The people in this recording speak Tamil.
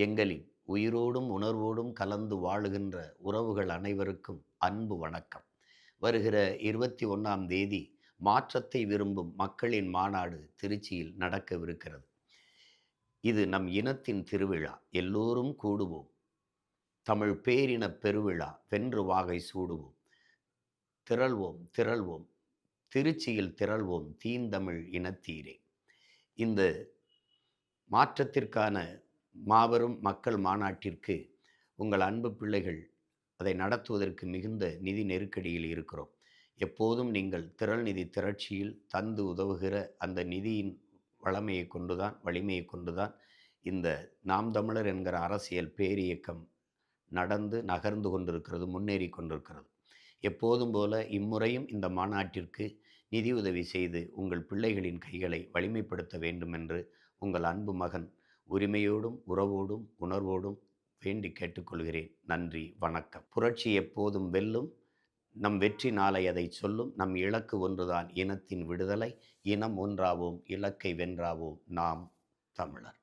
எங்களின் உயிரோடும் உணர்வோடும் கலந்து வாழுகின்ற உறவுகள் அனைவருக்கும் அன்பு வணக்கம். வருகிற 21ஆம் தேதி மாற்றத்தை விரும்பும் மக்களின் மாநாடு திருச்சியில் நடக்கவிருக்கிறது. இது நம் இனத்தின் திருவிழா. எல்லோரும் கூடுவோம். தமிழ் பேரினப் பெருவிழா வென்று வாகை சூடுவோம். திரள்வோம் திரள்வோம் திருச்சியில் திரள்வோம் தீந்தமிழ் இனத்தீரே. இந்த மாற்றத்திற்கான மாபெரும் மக்கள் மாநாட்டிற்கு உங்கள் அன்பு பிள்ளைகள் அதை நடத்துவதற்கு மிகுந்த நிதி நெருக்கடியில் இருக்கிறோம். எப்போதும் நீங்கள் திரள் நிதி திரட்சியில் தந்து உதவுகிற அந்த நிதியின் வலிமையை கொண்டுதான் இந்த நாம் தமிழர் என்கிற அரசியல் பேரியக்கம் நடந்து நகர்ந்து கொண்டிருக்கிறது, முன்னேறி கொண்டிருக்கிறது. எப்போதும் போல இம்முறையும் இந்த மாநாட்டிற்கு நிதியுதவி செய்து உங்கள் பிள்ளைகளின் கைகளை வலிமைப்படுத்த வேண்டும் என்று உங்கள் அன்பு மகன் உரிமையோடும் உறவோடும் உணர்வோடும் வேண்டி கேட்டுக்கொள்கிறேன். நன்றி, வணக்கம். புரட்சி எப்போதும் வெல்லும். நம் வெற்றி நாளை அதை சொல்லும். நம் இலக்கு ஒன்றுதான், இனத்தின் விடுதலை. இனம் ஒன்றாவோம், இலக்கை வென்றாவோம், நாம் தமிழர்.